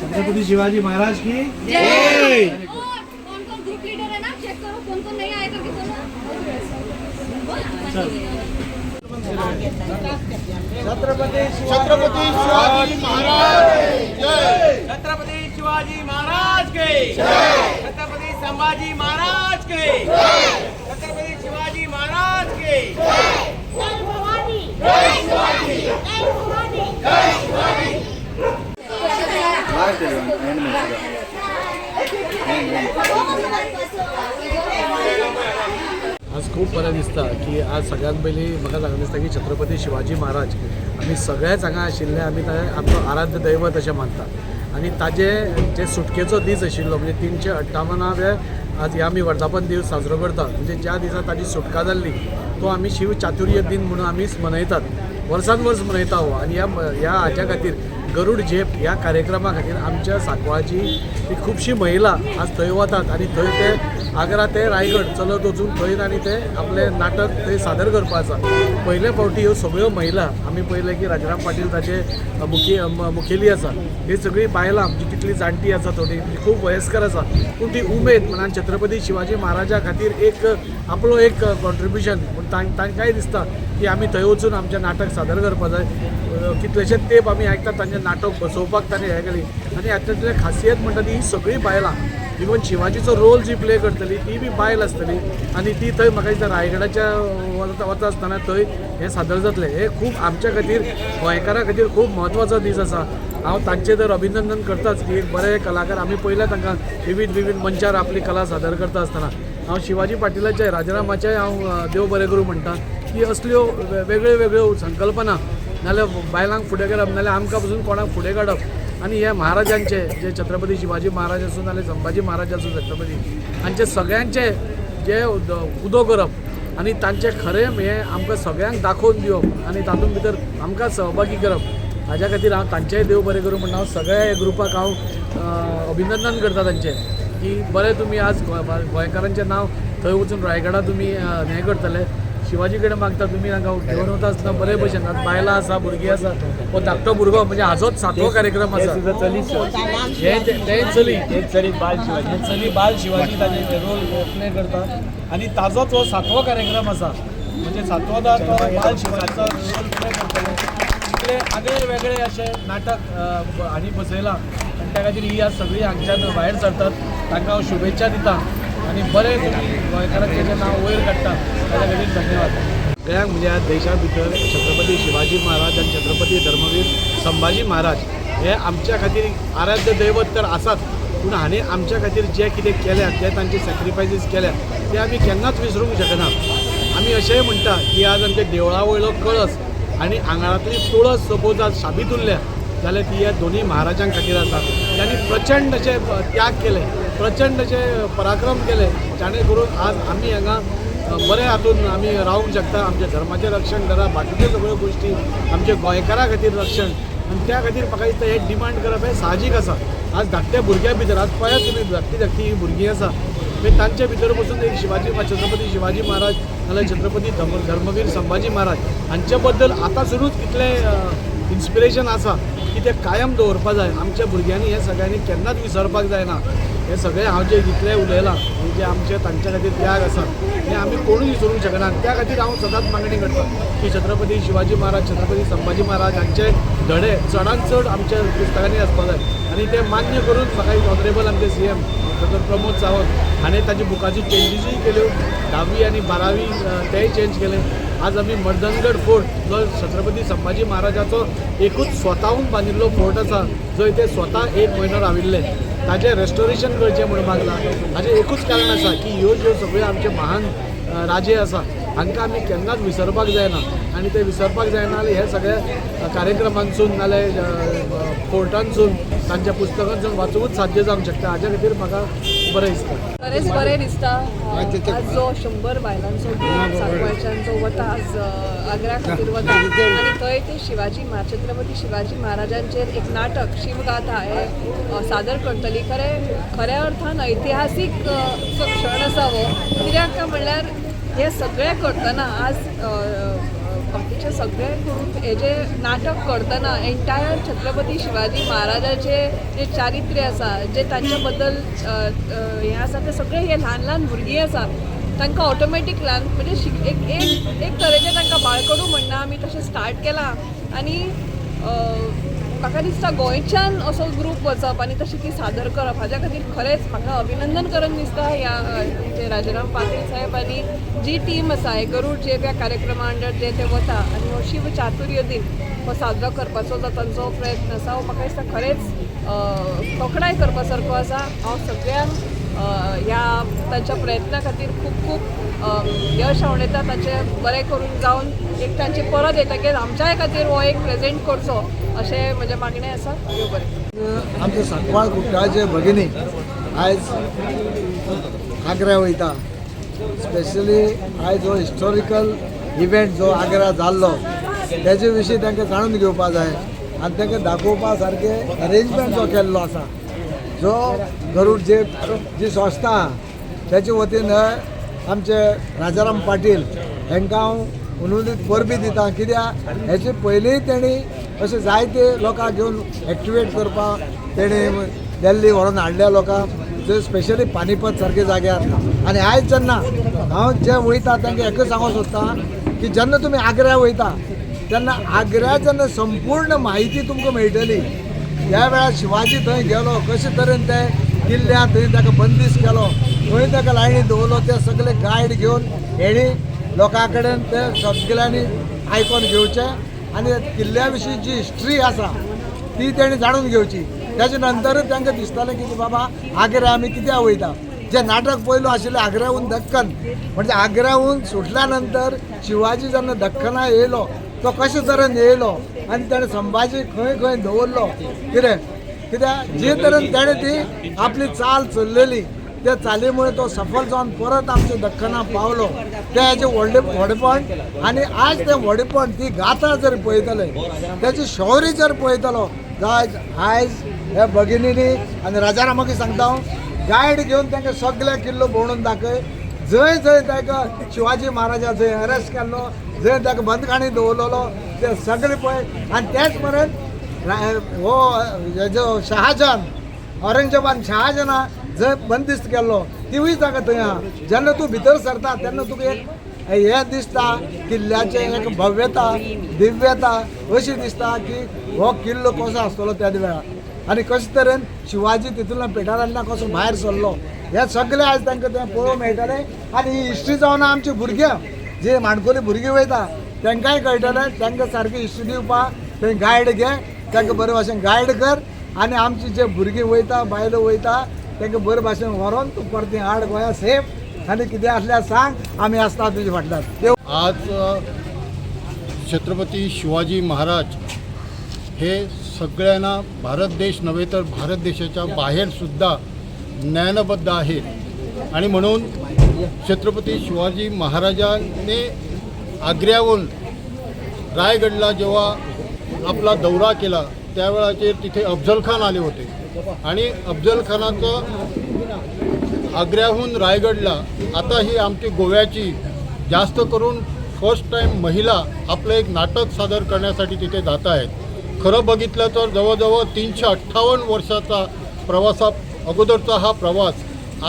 छत्रपति शिवाजी महाराज की जय। कौन-कौन group leader है ना, चेक करो कौन-कौन नहीं आए करके बोलो। छत्रपति शिवाजी महाराज जय। छत्रपति शिवाजी महाराज के जय। छत्रपति संभाजी महाराज के जय। छत्रपति शिवाजी महाराज के जय। जय भवानी, जय शिवाजी, जय भवानी, जय शिवाजी। आज खूप बरं दिसता की आज सगळ्यात पयलीं म्हाका सांगून दिसता की छत्रपती शिवाजी महाराज आमी सगळेच हांगा आशिल्ले आमी आमचो आराध्य दैवत अशें मानतात आनी ताजे जे सुटकेचो दीस आशिल्लो म्हणजे 358वें आज ह्या आमी वर्धापन दीस साजरो करतात म्हणजे ज्या दिसा ताजी सुटका जाल्ली तो आमी शिव चातुर्य दिन म्हणून आमी मनयतात वर्सान वर्स मनयता हो आणि ह्या हाच्या खातीर गरुड झेप ह्या कार्यक्रमा खातीर आमच्या सांकवाळची ही खुबशी महिला आज थंय वतात आणि थंय ते आग्रा ते रायगड चलत वचून थंय आनी ते आपले नाटक थंय सादर करपा आसा पयले फावटी ह्यो सगळ्यो महिला आमी पळयलें की राजाराम पाटील ताचे मुखेली आसा ही सगळी बायलां आमची कितली जाणटी आसा थोडी खूब वयस्कर आसा पूण ती उमेद म्हणान छत्रपती शिवाजी महाराजा खातीर एक आपलो एक कॉन्ट्रिब्युशन पूण तांकांय दिसता की आमी थंय वचून आमचें नाटक सादर करपा जाय कितलेशेच तेप आमी आयकतात तांचें नाटक बसोवपाक ताणें हें केली आनी हातूंतली खासियत म्हणटा ती ही सगळी बायलां इवन शिवाजीचो रोल जी प्ले करतली ती बी बायल आसतली आनी ती थंय म्हाका दिसता रायगडाच्या वता आसतना थंय हें सादर जातलें हें खूब आमच्या खातीर गोंयकारां खातीर खूब म्हत्वाचो दीस आसा हांव तांचें तर अभिनंदन करताच की एक बरे कलाकार आमी पळयल्या तांकां विविध मंचार आपली कला सादर करता आसतना हांव शिवाजी पाटीलाचे राजारामाचेय हांव देव बरें करूं म्हणटा की असल्यो वेगळ्यो संकल्पना नाल्यार बायलांक फुडें करप नाल्यार आमकां पसून कोणाक फुडें काडप आनी हे महाराजांचे जे छत्रपती शिवाजी महाराज आसूं नाल्यार संभाजी महाराज आसूं छत्रपती हांचे सगळ्यांचे जे उदो करप आनी तांचे खरें हें आमकां सगळ्यांक दाखोवन दिवप आनी तातूंत भितर आमकां सहभागी करप हाज्या खातीर हांव तांचेय देव बरें करूं म्हणटा हांव सगळ्या ग्रुपाक हांव अभिनंदन करता तांचें की बरें तुमी आज गोंयकारांचें नांव थंय वचून रायगडा तुमी हें करतले शिवाजी कडेन मागता तुमी तांकां घेवन वता आसतना बरे भशेन बायलां आसा भुरगीं आसा हो धाकटो भुरगो म्हणजे हाजोच 7वो कार्यक्रम आसा चली बाल शिवाजी ताजे रोल प्ले करता आनी ताजोच हो 7वो कार्यक्रम आसा म्हणजे 7वो बाल शिवाजीचो रोल प्ले करतले इतले आगळे वेगळे अशे नाटक हांणी बसयलां आनी त्या खातीर ही आज सगळीं हांगच्यान भायर सरतात तांकां हांव शुभेच्छा दिता आणि बरें तुमी गोंयकारांचें नांव वयर काडटा ताच्या खातीर धन्यवाद सगळ्यांक म्हणजे आज देशा भितर छत्रपती शिवाजी महाराज आनी छत्रपती धर्मवीर संभाजी महाराज हे आमच्या खातीर आराध्य दैवत तर आसात पूण हांणी आमच्या खातीर जे कितें केल्या जे तांचे सॅक्रिफायसीस केल्या ते आमी केन्नाच विसरूंक शकना आमी अशेंय म्हणटा की आज आमच्या देवळा वयलो कळस आनी आंगणांतली तुळस सपोज आज शाबीत उरल्या जाल्यार ती ह्या दोनी महाराजां खातीर आसा तांणी प्रचंड अशे त्याग केले प्रचंड अशे पराक्रम केले जाणे करून आज आमी हांगा बरे हातून आमी रावूंक शकता आमच्या धर्माचें रक्षण करा बाकीच्यो सगळ्यो गोश्टी आमच्या गोंयकारां खातीर रक्षण आनी त्या खातीर म्हाका दिसता हें डिमांड करप हें साहजीक आसा आज धाकट्या भुरग्यां भितर आज पळयात तुमी धाकटी ही भुरगीं आसा मागीर तांचे भितर पसून एक छत्रपती शिवाजी महाराज नाल्यार छत्रपती धर्मवीर संभाजी महाराज हांचे बद्दल आतांसूनच कितले इन्स्पिरेशन आसा की ते कायम दवरपा जाय आमच्या भुरग्यांनी हे सगळ्यांनी केन्नाच विसरपाक जायना हे सगळे हांव जे जितले उलयलां जे आमचे तांच्या खातीर त्याग आसा हे आमी कोणूय विसरूंक शकना त्या खातीर हांव सदांच मागणी करता की छत्रपती शिवाजी महाराज छत्रपती संभाजी महाराज हांचे धडे चडांत चड आमच्या पुस्तकांनी आसपा जाय आनी ते मान्य करून म्हाका ऑनरेबल आमचे CM डॉ प्रमोद सावंत हाणें ताच्या बुकाच्यो चेंजीसूय केल्यो 10वी आनी 12वी तेय चेंज केले आज आमी मर्दनगड फोर्ट जो छत्रपती संभाजी महाराजाचो एकूच स्वताहून बांदिल्लो फोर्ट आसा जंय ते स्वता 1 म्हयनो राविल्ले ताजें रेस्टोरेशन करचें म्हणून मागलां हाजें एकूच कारण आसा की ह्यो ज्यो सगळ्यो आमचे महान राजे आसा हांकां आमी केन्नाच विसरपाक जायना आनी ते विसरपाक जायना जाल्यार हे सगळ्या कार्यक्रमांसून नाल्यार फोर्टांसून तांच्या पुस्तकांसून वाचूंकूच साध्य जावंक शकता हाज्या खातीर म्हाका बरें दिसता. खरेंच बरें दिसता. आज जो 100 बायलांचो ग्रूप सांकवाळच्यान वता आज आग्रा खातीर वता आनी थंय ते छत्रपती शिवाजी महाराजांचेर एक नाटक शिवगाथा हे सादर करतली. खऱ्या अर्थान ऐतिहासीक जो क्षण आसा हो. कित्याक म्हणल्यार हे सगळें करतना आज बाकीचे सगळे ग्रूप हे जे नाटक करतना एंटायर छत्रपती शिवाजी महाराजाचे जे चारित्र्य आसा जे तांच्या बद्दल हें आसा ते सगळे हे ल्हान भुरगीं आसा तांकां ऑटोमॅटीक म्हणजे एक तरेचें तांकां बाळकडू म्हणना आमी तशें स्टार्ट केलां. आनी म्हाका दिसता गोंयच्यान असो ग्रूप वचप आनी तशी ती सादर करप हाज्या खातीर खरेंच म्हाका अभिनंदन करन दिसता ह्या राजाराम पाटील साहेब आनी जी टीम आसा हे गरुड जे ह्या कार्यक्रमा अंडर जे ते वता आनी हो शिव चातुर्य दिन हो साजरो करपाचो जो तांचो प्रयत्न आसा हो म्हाका दिसता खरेंच तोखणाय करपा सारको आसा. हांव सगळ्यांक ह्या तांच्या प्रयत्ना खातीर खूब खूब यश आवडटा. ताचें बरें करून जावन एक तांचे परत येतकीर आमच्याय खातीर हो एक प्रेजेंट करचो अशें म्हजें मागणें आसा. देव बरें. आमचे सांकवाळ कुट्टाचे भगिनी आयज आग्रा वयता. स्पेशली आयज हो हिस्टोरिकल इव्हेंट जो आग्रा जाल्लो तेजे विशीं तांकां जाणून घेवपा जाय आनी तांकां दाखोवपा सारके अरेंजमेंट जो केल्लो आसा जो गरुड जी संस्था त्याचे वतीन आमचे राजाराम पाटील हांकां हांव उलोवनीत परबी दिता. कित्याक हेचे पयलींय तेणी अशें जायते लोकांक घेवन एक्टिवेट करपाक तेणी दिल्ली व्हरून हाडल्या लोकांक जे स्पेशली पानिपत सारके जाग्यार. आनी आयज जेन्ना हांव जे वयता तांकां एकच सांगूंक सोदता की जेन्ना तुमी आग्रा वयता तेन्ना आग्रा जेन्ना संपूर्ण म्हायती तुमकां मेळटली. ह्या वेळार शिवाजी थंय गेलो कशे तरेन ते किल्ल्यात थंय ताका बंदिश केलो थंय ताका लायनीन दवरलो ते सगळे गायड घेवन हेणी लोकां कडेन ते सगळ्यांनी आयकोन घेवचें आनी किल्ल्या विशीं जी हिस्ट्री आसा ती तेणी जाणून घेवची. तेजे नंतरच तांकां दिसतालें की बाबा आग्रा आमी कित्याक वयता. जे नाटक पयलो आशिल्लें आग्राहून दक्कन म्हणजे आग्राहून सुटल्या नंतर शिवाजी जेन्ना दक्कना येयलो तो कशे तरेन येयलो आनी ताणें संभाजी खंय खंय दवरलो कित्याक जे तरेन ताणें ती आपली चाल चल्लेली त्या चाली मुळे तो सफल जावन परत आमच्या दख्खना पावलो. ते हेजे व्हडेपण आनी आज ते व्हडेपण ती गाथा जर पळयतले त्याची शौर्य जर पळयतलो जायज आयज ह्या भगिनींनी आनी राजारामाक सांगता हांव गायड घेवन तांकां सगळे किल्लो भोंवडून दाखय. जंय जंय ताका शिवाजी महाराजा जंय अरेस्ट केल्लो जंय ताका बंदखाणी दवरलेलो ते सगळे पळय. आनी तेच परेन हो हेजो शहाजहान औरंगजेबान शहाजहाना जंय बंदिस्त केल्लो तिवूय जागा थंय आहा. जेन्ना तूं भितर सरता तेन्ना तुका एक हें दिसता किल्ल्याचें एक भव्यता दिव्यता अशी दिसता की हो किल्लो कसो आसतलो त्या वेळार आनी कशे तरेन शिवाजी तितूंतल्यान पेटारांतल्यान कसो भायर सरलो हे सगळे आयज तांकां तें पळोवंक मेळटलें. आनी ही हिस्ट्री जावन आमची भुरग्यां जे माणकोली भुरगीं वयता तांकांय कळटलें. तांकां सारकी हिस्ट्री दिवपाक थंय गायड घे तांकां बरे भाशेन गायड कर आनी आमची जे भुरगीं वयता बायलो वयता तांकां बरे भाशेन व्हरोन तूं परती हाड गोंया सेफ आनी कितें आसल्यार सांग आमी आसता तुजे फाटल्यान. आज छत्रपती शिवाजी महाराज हे सगळ्यांना भारत देश नव्हे तर भारत देशाच्या बाहेरसुद्धा ज्ञानबद्ध आहेत आणि म्हणून छत्रपती शिवाजी महाराजांनी आग्र्याहून रायगडला जेव्हा आपला दौरा केला त्यावेळाचे तिथे अफजल खान आले होते आणि अफजल खानाचं आग्र्याहून रायगडला आता ही आमची गोव्याची जास्त करून फर्स्ट टाईम महिला आपलं एक नाटक सादर करण्यासाठी तिथे जात आहेत. खरं बघितलं तर जवळजवळ 358 वर्षाचा अगोदरचा हा प्रवास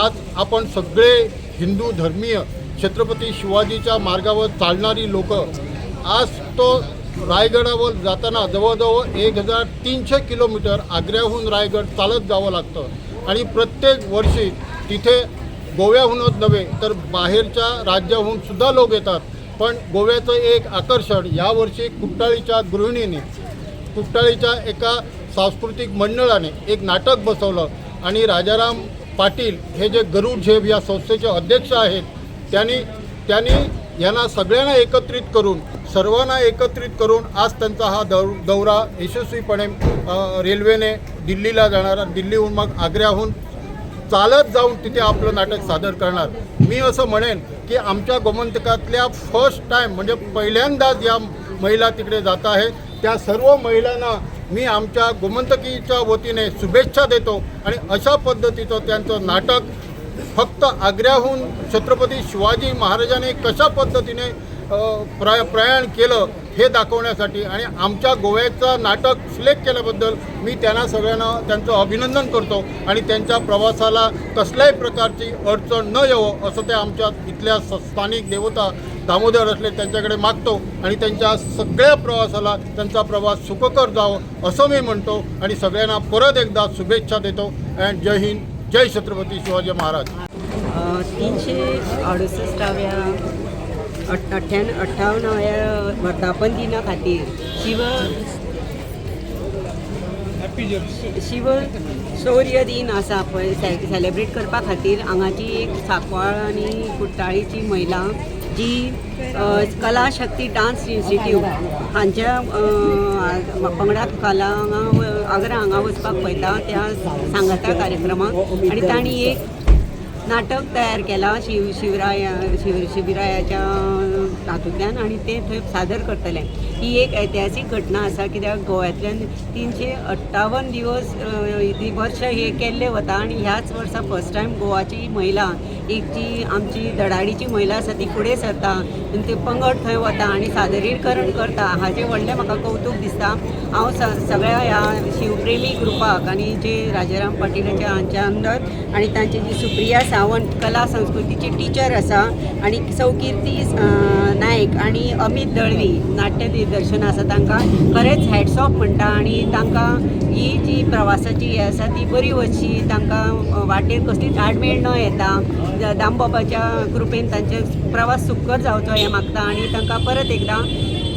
आज आपण सगळे हिंदू धर्मीय छत्रपती शिवाजीच्या मार्गावर चालणारी लोक आज तो रायगडावर जाताना जवळजवळ 1300 किलोमीटर आग्र्याहून रायगड चालत जावं लागतं आणि प्रत्येक वर्षी तिथे गोव्याहूनच नव्हे तर बाहेरच्या राज्याहून सुद्धा लोक येतात. पण गोव्याचं एक आकर्षण यावर्षी कुट्टाळीच्या गृहिणीने कुट्टाळीच्या एका सांस्कृतिक मंडळाने एक नाटक बसवलं आणि राजाराम पाटील हे जे गरुड झेब या संस्थेचे अध्यक्ष आहेत त्यांनी यांना सगळ्यांना एकत्रित करून सर्वांना एकत्रित करून आज त्यांचा हा दौरा यशस्वीपणे रेल्वेने दिल्लीला जाणारा दिल्लीहून मग आग्र्याहून चालत जाऊन तिथे आपलं नाटक सादर करणार. मी असं म्हणेन की आमच्या गोमंतकातल्या फर्स्ट टाईम म्हणजे पहिल्यांदाच या महिला तिकडे जात आहे. त्या सर्व महिलांना मी आमच्या गोमंतकीच्या वतीने शुभेच्छा देतो आणि अशा पद्धतीचं त्यांचं नाटक फक्त आग्र्याहून छत्रपती शिवाजी महाराजांनी कशा पद्धतीने प्रयाण केलं हे दाखवण्यासाठी आणि आमच्या गोव्याचं नाटक सिलेक्ट केल्याबद्दल मी त्यांना सगळ्यांना त्यांचं अभिनंदन करतो आणि त्यांच्या प्रवासाला कसल्याही प्रकारची अडचण न येवो असं ते आमच्या इथल्या स्थानिक देवता दामोदर असले त्यांच्याकडे मागतो आणि त्यांच्या सगळ्या प्रवासाला त्यांचा प्रवास सुखकर जावं असं मी म्हणतो आणि सगळ्यांना परत एकदा शुभेच्छा देतो. अँड जय हिंद, जय छत्रपती शिवाजी महाराज. 368व्या 58व्या वर्धापन दिना खातीर शिव शौर्य दिन आसा पळय सेलेब्रेट करपा खातीर हांगाची एक सांकवाळ आनी कुट्टाळीची महिला जी कला शक्ती डान्स इन्स्टिट्यूट हांच्या पंगडाक काला आग्रा हांगा वचपाक पळयता त्या सांगाता कार्यक्रमाक आनी तांणी एक नाटक तयार केला शिवरायाच्या हातूंतल्यान आनी ते थंय सादर करतले. ही एक ऐतिहासीक घटना आसा कित्याक गोव्यातल्यान 358 वर्ष हे केल्ले वता आनी ह्याच वर्सा फर्स्ट टायम गोवाची महिला एक जी आमची धडाडीची महिला आसा ती फुडें सरता आनी ते पंगड थंय वता आनी सादरीकरण करता. हाजें व्हडलें म्हाका कौतूक दिसता. हांव सगळ्या ह्या शिवप्रेमी ग्रुपाक आनी जे राजाराम पाटीलाच्या हांच्या अंडर आनी तांची जी सुप्रिया सावंत कला संस्कृतीची टीचर आसा आनी सौकिर्ती नायक आनी अमित दळवी नाट्य दिग्दर्शन आसा तांकां खरेंच हॅट्स ऑफ म्हणटा आनी तांकां ही जी प्रवासाची हे आसा ती बरी वचची. तांकां वाटेर कसलीच आडमेळ न येता. दामबाबाच्या कृपेन तांचे प्रवास सुखकर जावचो हें मागता आनी तांकां परत एकदां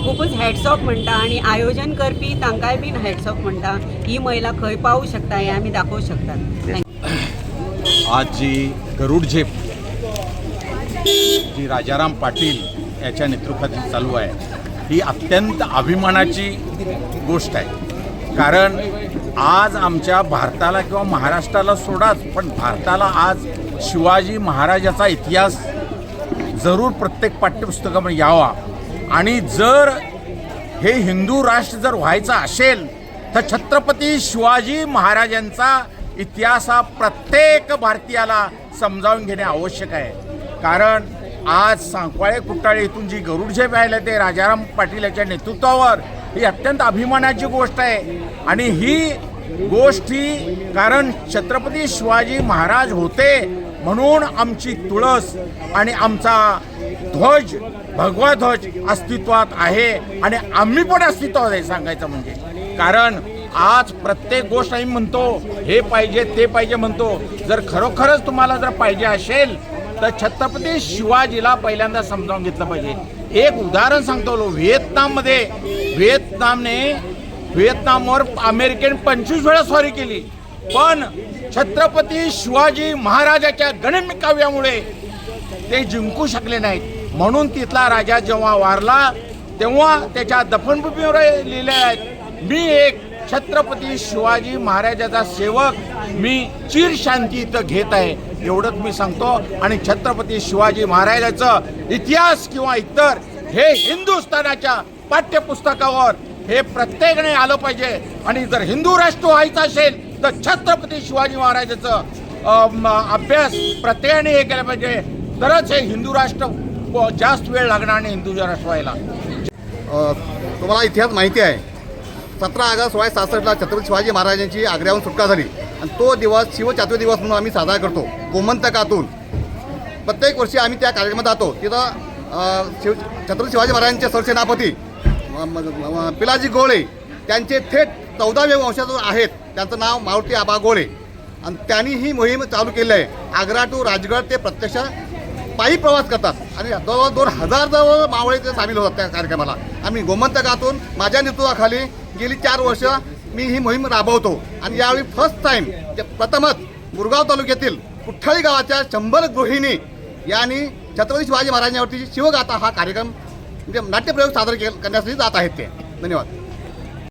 खूपच हॅट्स ऑफ म्हणटा आनी आयोजन करपी तांकांय बीन हॅट्स ऑफ म्हणटा. ही महिला खंय पावूं शकता हें आमी दाखोवंक शकतात. आज जी गरुड झेप जी राजाराम पाटील याच्या नेतृत्वाखाली चालू आहे ही अत्यंत अभिमानाची गोष्ट आहे. कारण आज आमच्या भारताला किंवा महाराष्ट्राला सोडाच पण भारताला आज शिवाजी महाराजाचा इतिहास जरूर प्रत्येक पाठ्यपुस्तकामध्ये यावा आणि जर हे हिंदू राष्ट्र जर व्हायचं असेल तर छत्रपती शिवाजी महाराजांचा इतिहास हा प्रत्येक भारतीयाला समजावून घेणे आवश्यक आहे. कारण आज सांकवाळे कुट्टाळे इथून जी गरुड झेप आहे ते राजाराम पाटील याच्या नेतृत्वावर ही अत्यंत अभिमानाची गोष्ट आहे. आणि ही गोष्ट ही कारण छत्रपती शिवाजी महाराज होते म्हणून आमची तुळस आणि आमचा ध्वज भगवा ध्वज अस्तित्वात आहे आणि आम्ही पण अस्तित्वात आहे सांगायचं म्हणजे. कारण आज प्रत्येक गोष्ट आम्ही म्हणतो हे पाहिजे ते पाहिजे म्हणतो. जर खरोखरच तुम्हाला जर पाहिजे असेल तर छत्रपती शिवाजीला पहिल्यांदा समजावून घेतलं पाहिजे. एक उदाहरण सांगतो. व्हिएतनामवर अमेरिकेने 25 वेळा स्वारी केली पण छत्रपती शिवाजी महाराजाच्या गणित काव्यामुळे ते जिंकू शकले नाहीत. म्हणून तिथला राजा जेव्हा वारला तेव्हा त्याच्या दफनभूमीवर लिहिले आहेत मी एक छत्रपती शिवाजी महाराजाचा सेवक मी चिर शांती इथं घेत आहे एवढंच मी सांगतो. आणि छत्रपती शिवाजी महाराजाचं इतिहास किंवा इतर हे हिंदुस्थानाच्या पाठ्यपुस्तकावर हे प्रत्येकाने आलं पाहिजे. आणि जर हिंदू राष्ट्र व्हायचं असेल तर छत्रपती शिवाजी महाराजाचं अभ्यास प्रत्येकाने हे केलं पाहिजे. तरच हे हिंदू राष्ट्र जास्त वेळ लागणार आणि हिंदू राष्ट्र व्हायला. तुम्हाला इतिहास माहिती आहे 17 ऑगस्ट 1966ला छत्रपती शिवाजी महाराजांची आग्र्याहून सुटका झाली आणि तो दिवस शिवचातुर्थ दिवस म्हणून आम्ही साजरा करतो. गोमंतकातून प्रत्येक वर्षी आम्ही त्या कार्यक्रमात जातो. तिथं छत्रपती शिवाजी महाराजांचे सरसेनापती पिलाजी गोळे त्यांचे थेट 14वे वंशज आहेत. त्यांचं नाव मारुती आबा गोळे आणि त्यांनी ही मोहीम चालू केली आहे. आग्रा टू राजगड ते प्रत्यक्ष पायी प्रवास करतात आणि जवळ 2000 जवळ मावळे ते सामील होतात त्या कार्यक्रमाला. आम्ही गोमंतकातून माझ्या नेतृत्वाखाली गेली 4 वर्ष मी ही मोहीम राबवतो आणि यावेळी फर्स्ट टाईम प्रथमच मुरगाव तालुक्यातील कुठ्ठाळी गावाच्या 100 गृहिणी यांनी छत्रपती शिवाजी महाराजांवरती शिवगाथा हा कार्यक्रम म्हणजे नाट्यप्रयोग सादर करण्यासाठी जात आहेत ते. धन्यवाद.